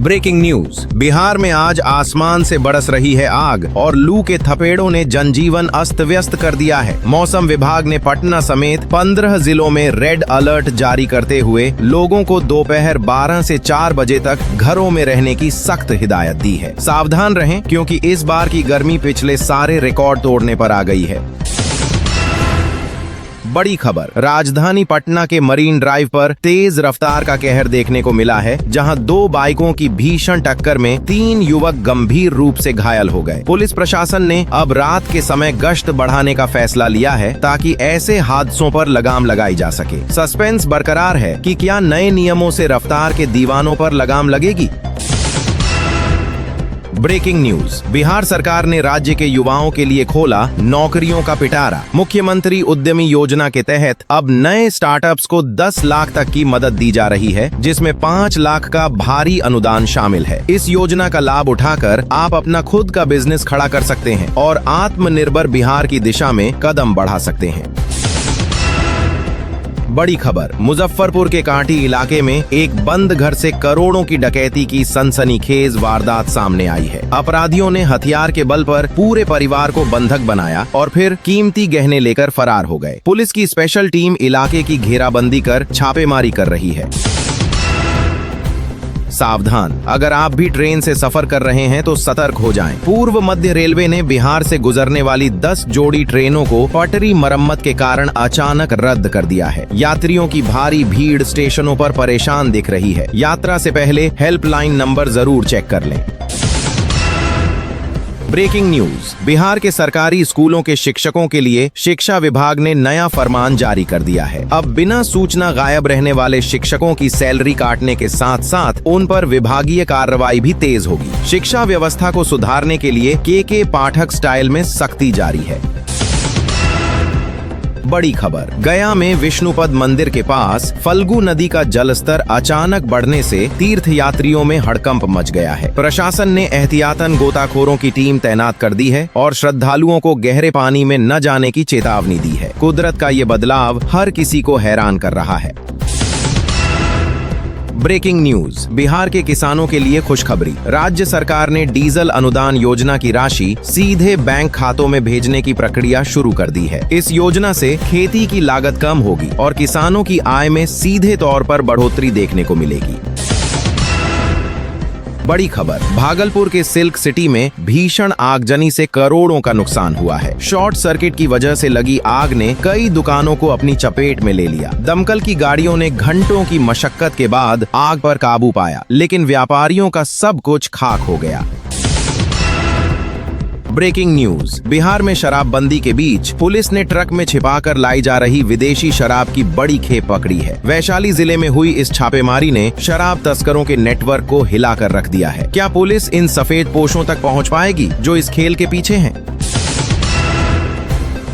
Breaking news. Bihar में आज आसमान से बरस रही है आग और लू के थपेड़ों ने जनजीवन अस्त व्यस्त कर दिया है। मौसम विभाग ने पटना समेत 15 जिलों में रेड अलर्ट जारी करते हुए लोगों को दोपहर 12 से 4 बजे तक घरों में रहने की सख्त हिदायत दी है। सावधान रहें क्योंकि इस बार की गर्मी पिछले सारे रिकॉर्ड तोड़ने पर आ गई है। बड़ी खबर, राजधानी पटना के मरीन ड्राइव पर तेज रफ्तार का कहर देखने को मिला है, जहां 2 बाइकों की भीषण टक्कर में 3 युवक गंभीर रूप से घायल हो गए। पुलिस प्रशासन ने अब रात के समय गश्त बढ़ाने का फैसला लिया है ताकि ऐसे हादसों पर लगाम लगाई जा सके। सस्पेंस बरकरार है कि क्या नए नियमों से रफ्तार के दीवानों पर लगाम लगेगी। Breaking news. बिहार सरकार ने राज्य के युवाओं के लिए खोला नौकरियों का पिटारा। मुख्यमंत्री उद्यमी योजना के तहत अब नए स्टार्टअप्स को 10 लाख तक की मदद दी जा रही है, जिसमें 5 लाख का भारी अनुदान शामिल है। इस योजना का लाभ उठाकर आप अपना खुद का बिजनेस खड़ा कर सकते हैं और आत्मनिर्भर बिहार की दिशा में कदम बढ़ा सकते हैं। बड़ी खबर, मुजफ्फरपुर के कांटी इलाके में एक बंद घर से करोड़ों की डकैती की सनसनीखेज वारदात सामने आई है। अपराधियों ने हथियार के बल पर पूरे परिवार को बंधक बनाया और फिर कीमती गहने लेकर फरार हो गए। पुलिस की स्पेशल टीम इलाके की घेराबंदी कर छापेमारी कर रही है। सावधान, अगर आप भी ट्रेन से सफर कर रहे हैं तो सतर्क हो जाएं। पूर्व मध्य रेलवे ने बिहार से गुजरने वाली 10 जोड़ी ट्रेनों को पटरी मरम्मत के कारण अचानक रद्द कर दिया है। यात्रियों की भारी भीड़ स्टेशनों पर परेशान दिख रही है। यात्रा से पहले हेल्पलाइन नंबर जरूर चेक कर लें। Breaking news. बिहार के सरकारी स्कूलों के शिक्षकों के लिए शिक्षा विभाग ने नया फरमान जारी कर दिया है। अब बिना सूचना गायब रहने वाले शिक्षकों की सैलरी काटने के साथ साथ उन पर विभागीय कार्रवाई भी तेज होगी। शिक्षा व्यवस्था को सुधारने के लिए के पाठक स्टाइल में सख्ती जारी है। बड़ी खबर, गया में विष्णुपद मंदिर के पास फल्गु नदी का जलस्तर अचानक बढ़ने से तीर्थ यात्रियों में हड़कंप मच गया है। प्रशासन ने एहतियातन गोताखोरों की टीम तैनात कर दी है और श्रद्धालुओं को गहरे पानी में न जाने की चेतावनी दी है। कुदरत का ये बदलाव हर किसी को हैरान कर रहा है। Breaking news. बिहार के किसानों के लिए खुशखबरी। राज्य सरकार ने डीजल अनुदान योजना की राशि सीधे बैंक खातों में भेजने की प्रक्रिया शुरू कर दी है। इस योजना से खेती की लागत कम होगी और किसानों की आय में सीधे तौर पर बढ़ोतरी देखने को मिलेगी। बड़ी खबर, भागलपुर के सिल्क सिटी में भीषण आगजनी से करोड़ों का नुकसान हुआ है। शॉर्ट सर्किट की वजह से लगी आग ने कई दुकानों को अपनी चपेट में ले लिया। दमकल की गाड़ियों ने घंटों की मशक्कत के बाद आग पर काबू पाया, लेकिन व्यापारियों का सब कुछ खाक हो गया। Breaking news. बिहार में शराबबंदी के बीच पुलिस ने ट्रक में छिपाकर लाई जा रही विदेशी शराब की बड़ी खेप पकड़ी है। वैशाली जिले में हुई इस छापेमारी ने शराब तस्करों के नेटवर्क को हिलाकर रख दिया है। क्या पुलिस इन सफेद पोशों तक पहुंच पाएगी जो इस खेल के पीछे हैं?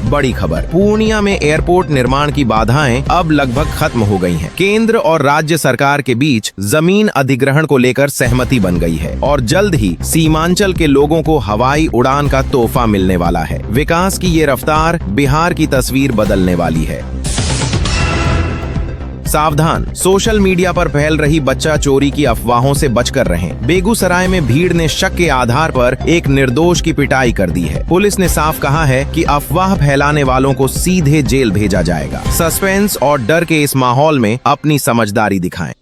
बड़ी खबर, पूर्णिया में एयरपोर्ट निर्माण की बाधाएं अब लगभग खत्म हो गई हैं। केंद्र और राज्य सरकार के बीच जमीन अधिग्रहण को लेकर सहमति बन गई है और जल्द ही सीमांचल के लोगों को हवाई उड़ान का तोहफा मिलने वाला है। विकास की ये रफ्तार बिहार की तस्वीर बदलने वाली है। सावधान, सोशल मीडिया पर फैल रही बच्चा चोरी की अफवाहों से बचकर रहें। बेगूसराय में भीड़ ने शक के आधार पर एक निर्दोष की पिटाई कर दी है। पुलिस ने साफ कहा है कि अफवाह फैलाने वालों को सीधे जेल भेजा जाएगा। सस्पेंस और डर के इस माहौल में अपनी समझदारी दिखाएं।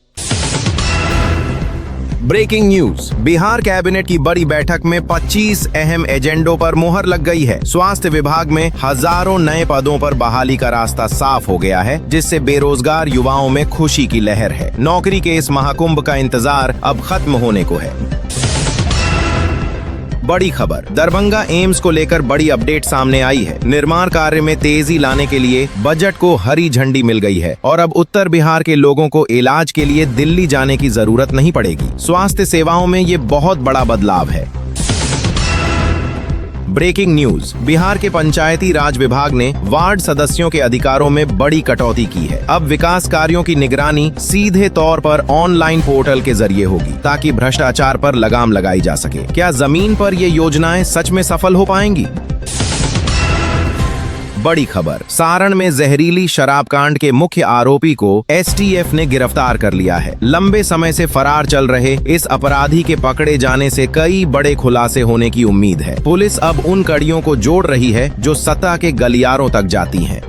Breaking news. बिहार कैबिनेट की बड़ी बैठक में 25 अहम एजेंडों पर मुहर लग गई है। स्वास्थ्य विभाग में हजारों नए पदों पर बहाली का रास्ता साफ हो गया है, जिससे बेरोजगार युवाओं में खुशी की लहर है। नौकरी के इस महाकुंभ का इंतजार अब खत्म होने को है। बड़ी खबर, दरभंगा एम्स को लेकर बड़ी अपडेट सामने आई है। निर्माण कार्य में तेजी लाने के लिए बजट को हरी झंडी मिल गई है और अब उत्तर बिहार के लोगों को इलाज के लिए दिल्ली जाने की जरूरत नहीं पड़ेगी। स्वास्थ्य सेवाओं में ये बहुत बड़ा बदलाव है। Breaking news. बिहार के पंचायती राज विभाग ने वार्ड सदस्यों के अधिकारों में बड़ी कटौती की है। अब विकास कार्यों की निगरानी सीधे तौर पर ऑनलाइन पोर्टल के जरिए होगी ताकि भ्रष्टाचार पर लगाम लगाई जा सके। क्या जमीन पर ये योजनाएं सच में सफल हो पाएंगी? बड़ी खबर, सारण में जहरीली शराब कांड के मुख्य आरोपी को एसटीएफ ने गिरफ्तार कर लिया है। लंबे समय से फरार चल रहे इस अपराधी के पकड़े जाने से कई बड़े खुलासे होने की उम्मीद है। पुलिस अब उन कड़ियों को जोड़ रही है जो सत्ता के गलियारों तक जाती हैं।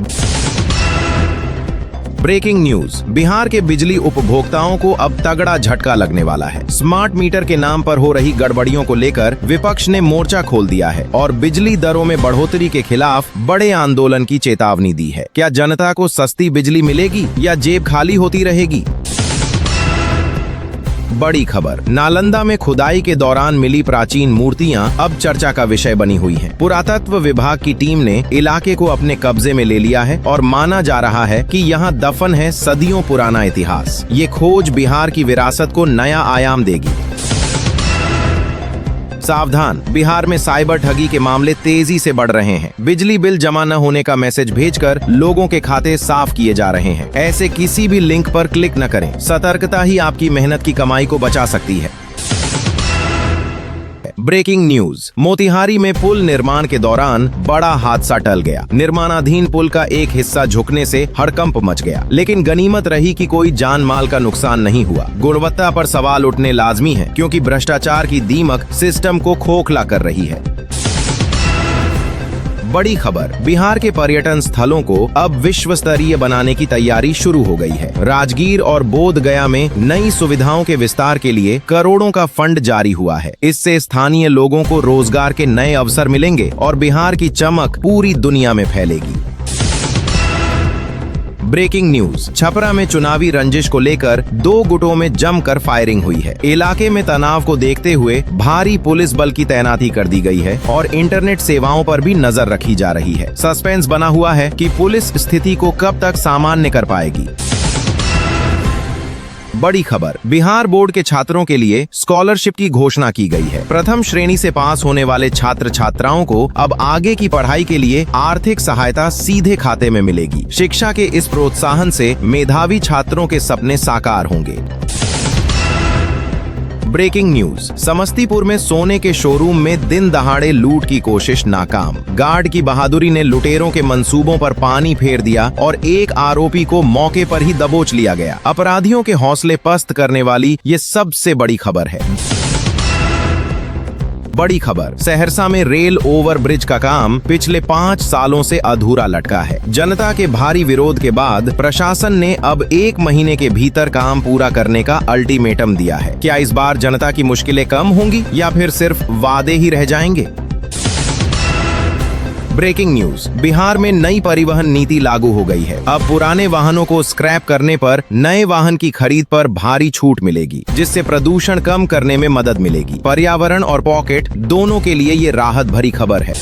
ब्रेकिंग न्यूज, बिहार के बिजली उपभोक्ताओं को अब तगड़ा झटका लगने वाला है। स्मार्ट मीटर के नाम पर हो रही गड़बड़ियों को लेकर विपक्ष ने मोर्चा खोल दिया है और बिजली दरों में बढ़ोतरी के खिलाफ बड़े आंदोलन की चेतावनी दी है। क्या जनता को सस्ती बिजली मिलेगी या जेब खाली होती रहेगी? बड़ी खबर, नालंदा में खुदाई के दौरान मिली प्राचीन मूर्तियां अब चर्चा का विषय बनी हुई हैं। पुरातत्व विभाग की टीम ने इलाके को अपने कब्जे में ले लिया है और माना जा रहा है कि यहां दफन है सदियों पुराना इतिहास। ये खोज बिहार की विरासत को नया आयाम देगी। सावधान, बिहार में साइबर ठगी के मामले तेजी से बढ़ रहे हैं। बिजली बिल जमा न होने का मैसेज भेजकर लोगों के खाते साफ किए जा रहे हैं। ऐसे किसी भी लिंक पर क्लिक न करें। सतर्कता ही आपकी मेहनत की कमाई को बचा सकती है। ब्रेकिंग न्यूज, मोतिहारी में पुल निर्माण के दौरान बड़ा हादसा टल गया। निर्माणाधीन पुल का एक हिस्सा झुकने से हड़कंप मच गया, लेकिन गनीमत रही कि कोई जान माल का नुकसान नहीं हुआ। गुणवत्ता पर सवाल उठने लाजमी है, क्योंकि भ्रष्टाचार की दीमक सिस्टम को खोखला कर रही है। बड़ी खबर, बिहार के पर्यटन स्थलों को अब विश्व स्तरीय बनाने की तैयारी शुरू हो गई है। राजगीर और बोध गया में नई सुविधाओं के विस्तार के लिए करोड़ों का फंड जारी हुआ है। इससे स्थानीय लोगों को रोजगार के नए अवसर मिलेंगे और बिहार की चमक पूरी दुनिया में फैलेगी। ब्रेकिंग न्यूज, छपरा में चुनावी रंजिश को लेकर दो गुटों में जमकर फायरिंग हुई है। इलाके में तनाव को देखते हुए भारी पुलिस बल की तैनाती कर दी गई है और इंटरनेट सेवाओं पर भी नजर रखी जा रही है। सस्पेंस बना हुआ है कि पुलिस स्थिति को कब तक सामान्य कर पाएगी। बड़ी खबर, बिहार बोर्ड के छात्रों के लिए स्कॉलरशिप की घोषणा की गई है। प्रथम श्रेणी से पास होने वाले छात्र छात्राओं को अब आगे की पढ़ाई के लिए आर्थिक सहायता सीधे खाते में मिलेगी। शिक्षा के इस प्रोत्साहन से मेधावी छात्रों के सपने साकार होंगे। ब्रेकिंग न्यूज, समस्तीपुर में सोने के शोरूम में दिन दहाड़े लूट की कोशिश नाकाम। गार्ड की बहादुरी ने लुटेरों के मंसूबों पर पानी फेर दिया और एक आरोपी को मौके पर ही दबोच लिया गया। अपराधियों के हौसले पस्त करने वाली ये सबसे बड़ी खबर है। बड़ी खबर, सहरसा में रेल ओवर ब्रिज का काम पिछले 5 सालों से अधूरा लटका है। जनता के भारी विरोध के बाद प्रशासन ने अब 1 महीने के भीतर काम पूरा करने का अल्टीमेटम दिया है। क्या इस बार जनता की मुश्किलें कम होंगी या फिर सिर्फ वादे ही रह जाएंगे? ब्रेकिंग न्यूज, बिहार में नई परिवहन नीति लागू हो गई है। अब पुराने वाहनों को स्क्रैप करने पर नए वाहन की खरीद पर भारी छूट मिलेगी, जिससे प्रदूषण कम करने में मदद मिलेगी। पर्यावरण और पॉकेट दोनों के लिए ये राहत भरी खबर है।